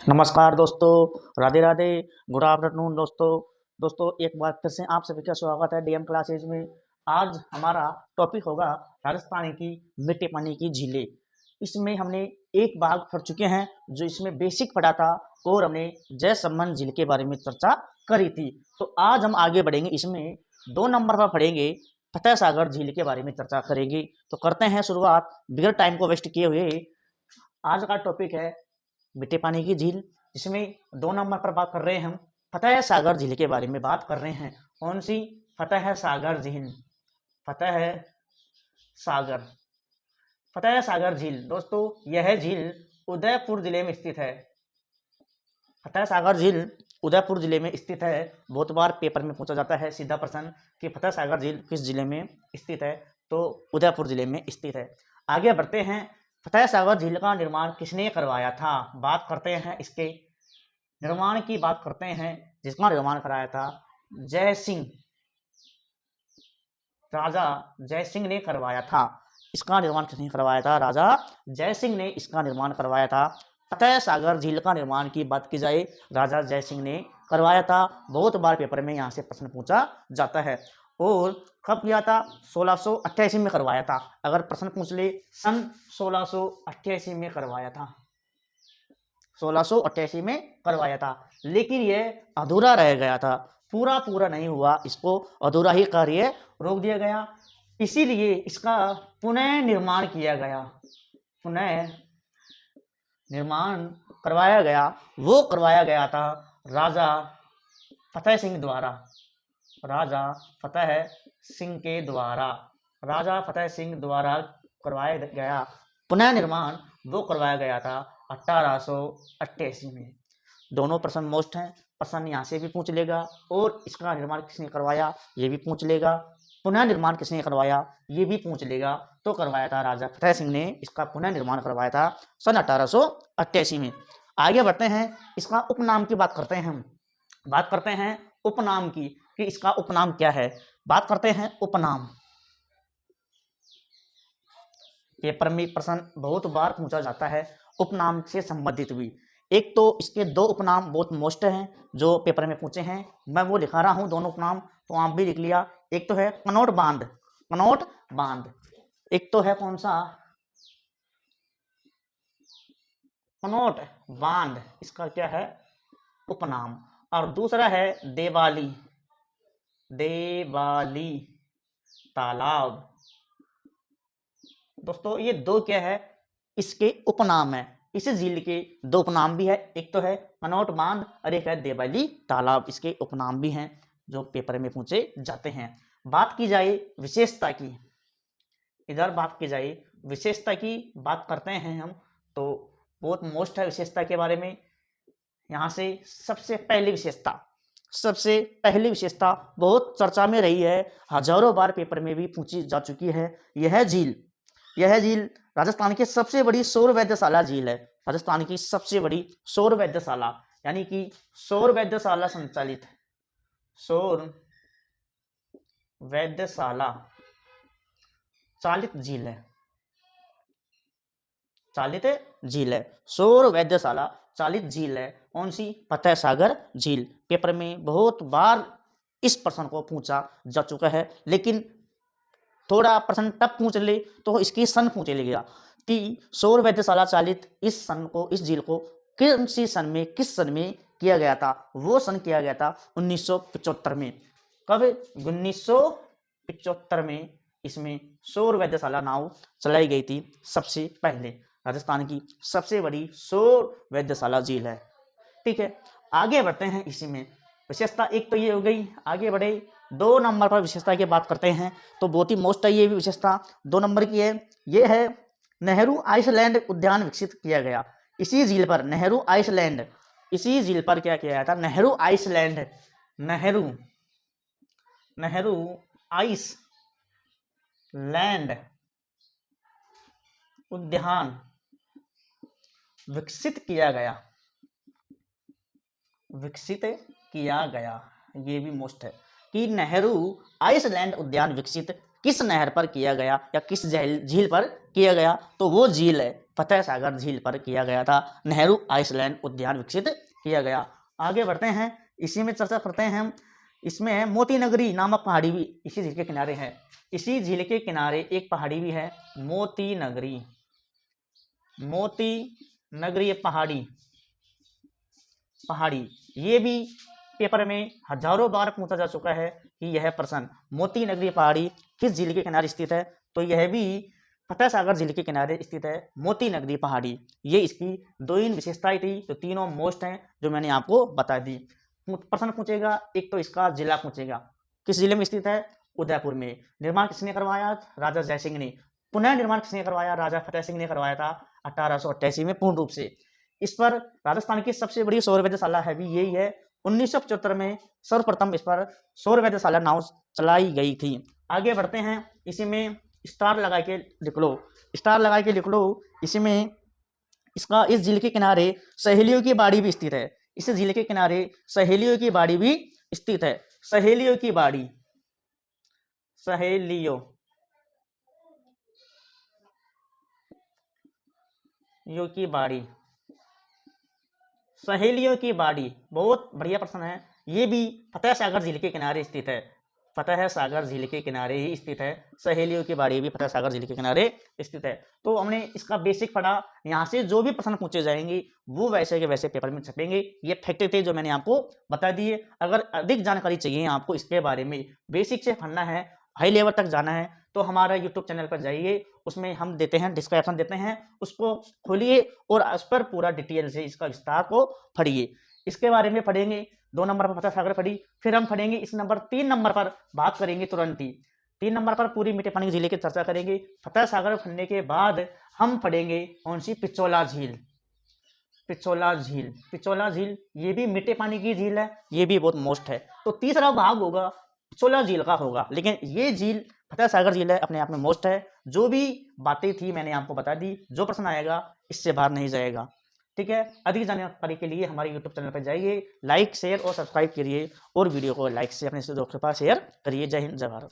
नमस्कार दोस्तों, Radhe Radhe, good afternoon दोस्तों एक बार फिर से आप सभी का स्वागत है डीएम क्लासेज में। आज हमारा टॉपिक होगा राजस्थान की मिट्टी पानी की झीलें। इसमें हमने एक भाग पढ़ चुके हैं जो इसमें बेसिक पढ़ा था और हमने जयसमंद झील के बारे में चर्चा करी थी। तो आज हम आगे बढ़ेंगे, इसमें 2 नंबर पर पढ़ेंगे फतेह सागर झील के बारे में चर्चा करेंगे। तो करते हैं शुरुआत बिगर टाइम को वेस्ट किए हुए। आज का टॉपिक है मिट्टी पानी की झील, जिसमें 2 नंबर पर बात कर रहे हैं हम फतेह सागर झील के बारे में बात कर रहे हैं। कौन सी? फतेह सागर झील। फतेह सागर फतेह सागर झील दोस्तों, यह झील उदयपुर जिले में स्थित है। फतेह सागर झील उदयपुर जिले में स्थित है। बहुत बार पेपर में पूछा जाता है सीधा प्रश्न कि फतेह सागर झील किस जिले में स्थित है, तो उदयपुर जिले में स्थित है। आगे बढ़ते हैं। फतेह सागर झील का निर्माण किसने करवाया था? बात करते हैं इसके निर्माण की, बात करते हैं जिसका निर्माण कराया था जय सिंह, राजा जय सिंह ने करवाया था। इसका निर्माण किसने करवाया था? राजा जय सिंह ने इसका निर्माण करवाया था। फतेह सागर झील का निर्माण की बात की जाए, राजा जय सिंह ने करवाया था। बहुत बार पेपर में यहाँ से प्रश्न पूछा जाता है। और कब किया था? 1688 में करवाया था। अगर प्रश्न पूछ ले, सन 1688 में करवाया था। 1688 में करवाया था, लेकिन यह अधूरा रह गया था, पूरा नहीं हुआ। इसको अधूरा ही कार्य रोक दिया गया, इसीलिए इसका पुनः निर्माण किया गया। पुनः निर्माण करवाया गया, वो करवाया गया था राजा फतेह सिंह द्वारा। राजा फतेह सिंह के द्वारा, राजा फतेह सिंह द्वारा करवाया गया पुनः निर्माण, वो करवाया गया था 1888 में। दोनों प्रश्न मोस्ट हैं, प्रश्न यहाँ से भी पूछ लेगा और इसका निर्माण किसने करवाया ये भी पूछ लेगा, पुनः निर्माण किसने करवाया ये भी पूछ लेगा। तो करवाया था राजा फतेह सिंह ने, इसका पुनः निर्माण करवाया था सन 1888 में। आगे बढ़ते हैं, इसका उपनाम की बात करते हैं हम। बात करते हैं उपनाम की कि इसका उपनाम क्या है। बात करते हैं उपनाम। पेपर में प्रश्न बहुत बार पूछा जाता है उपनाम से संबंधित भी। एक तो इसके 2 उपनाम बहुत मोस्ट हैं जो पेपर में पूछे हैं, मैं वो लिखा रहा हूँ दोनों उपनाम, तो आप भी लिख लिया। एक तो है कनौट बांध, कनौट बांध। एक तो है कौन सा? कनौट बांध, इसका क्या है? उपनाम। और दूसरा है देवाली, देवाली तालाब। दोस्तों ये 2 क्या है? इसके उपनाम है। इस झील के 2 उपनाम भी है, एक तो है कनौट बांध और एक है देवाली तालाब। इसके उपनाम भी हैं जो पेपर में पूछे जाते हैं। बात की जाए विशेषता की, इधर बात की जाए विशेषता की, बात करते हैं हम, तो बहुत मोस्ट है विशेषता के बारे में। यहाँ से सबसे पहली विशेषता बहुत चर्चा में रही है, हजारों बार पेपर में भी पूछी जा चुकी है। यह झील राजस्थान की सबसे बड़ी सौर वैधशाला झील है। राजस्थान की सबसे बड़ी सौर वैधशाला, यानी कि सौर वैधशाला संचालित, सौर वैधशाला चालित झील है। चालित झील है, सौर वैधशाला चालित झील है। कौन सी? फतेह सागर झील। पेपर में बहुत बार इस प्रश्न को पूछा जा चुका है, लेकिन थोड़ा प्रश्न तब पूछ ले तो इसकी सन पूछ लेगा कि सौर वैधशाला चालित इस झील को किस सन में किया गया था। वो सन किया गया था 1975 में। कब? 1975 में इसमें सौर वैधशाला नाव चलाई गई थी। सबसे पहले राजस्थान की सबसे बड़ी सौर वैधशाला झील है। ठीक है, आगे बढ़ते हैं। इसी में विशेषता एक तो ये हो गई। आगे बढ़े, 2 नंबर पर विशेषता की बात करते हैं, तो बहुत ही मोस्ट है ये भी विशेषता। 2 नंबर की है, ये है नेहरू आइसलैंड उद्यान विकसित किया गया इसी झील पर। नेहरू आइसलैंड, इसी झील पर क्या किया गया था? नेहरू आइसलैंड, नेहरू आइसलैंड उद्यान विकसित किया गया। ये भी मोस्ट है कि नेहरू आइसलैंड उद्यान विकसित किस नहर पर किया गया या किस झील पर किया गया, तो वो झील है फतेह सागर झील पर किया गया था। नेहरू आइसलैंड उद्यान विकसित किया गया। आगे बढ़ते हैं, इसी में चर्चा करते हैं हम। इसमें है मोती नगरी नामक पहाड़ी भी इसी झील के किनारे है। इसी झील के किनारे एक पहाड़ी भी है, मोती नगरी। मोती नगरी पहाड़ी ये भी पेपर में हजारों बार पूछा जा चुका है कि यह प्रश्न मोती नगरी पहाड़ी किस झील के किनारे स्थित है, तो यह भी फतेह सागर झील के किनारे स्थित है, मोती नगरी पहाड़ी। ये इसकी दो ही विशेषताएं थी जो तीनों मोस्ट हैं, जो मैंने आपको बता दी। प्रश्न पूछेगा, एक तो इसका जिला पूछेगा, किस जिले में स्थित है, उदयपुर में। निर्माण किसने करवाया, राजा जयसिंह ने। पुनः निर्माण किसने करवाया, राजा फतेह सिंह ने करवाया था 1888 में पूर्ण रूप से। इस पर राजस्थान की सबसे बड़ी सौर वेधशाला है भी यही है। 1975 में सर्वप्रथम इस पर सौर वेधशाला नाव चलाई गई थी। आगे बढ़ते हैं, इसी में स्टार लगा के लिख लो, स्टार लगा के लिख लो। इसी में इसका इस झील के किनारे सहेलियों की बाड़ी भी स्थित है। इस झील के किनारे सहेलियों की बाड़ी भी स्थित है। सहेलियों की बाड़ी, सहेलियों की बाड़ी, सहेलियों की बाड़ी बहुत बढ़िया प्रश्न है। ये भी फतेह सागर झील के किनारे स्थित है। फतेह सागर झील के किनारे ही स्थित है। सहेलियों की बाड़ी भी फतेह सागर झील के किनारे स्थित है। तो हमने इसका बेसिक पढ़ा। यहाँ से जो भी प्रश्न पूछे जाएंगे वो वैसे के वैसे पेपर में छपेंगे। ये फैक्ट थे जो मैंने आपको बता दिए। अगर अधिक जानकारी चाहिए आपको इसके बारे में, बेसिक से पढ़ना है, हाई लेवल तक जाना है, तो हमारा यूट्यूब चैनल पर जाइए। उसमें हम देते हैं, डिस्क्रिप्शन देते हैं, उसको खोलिए और उस पर पूरा डिटेल से इसका विस्तार को पढ़िए। इसके बारे में पढ़ेंगे। 2 नंबर पर फतेह सागर पढ़ी, फिर हम पढ़ेंगे इस नंबर 3 नंबर पर बात करेंगे तुरंत ही। 3 नंबर पर पूरी मीठे पानी जिले की चर्चा करेंगे। फतेह सागर पढ़ने के बाद हम पढ़ेंगे कौन सी, पिछोला झील। पिछोला झील, पिछोला झील ये भी मीठे पानी की झील है, ये भी बहुत मोस्ट है। तो तीसरा भाग होगा पिछोला झील का होगा। लेकिन ये झील फतेह सागर झील है, अपने आप में मोस्ट है। जो भी बातें थी मैंने आपको बता दी। जो प्रश्न आएगा इससे बाहर नहीं जाएगा, ठीक है। अधिक जानकारी के लिए हमारे यूट्यूब चैनल पर जाइए, लाइक शेयर और सब्सक्राइब करिए और वीडियो को लाइक से अपने दोस्तों के पास शेयर करिए। जय हिंद, जय भारत।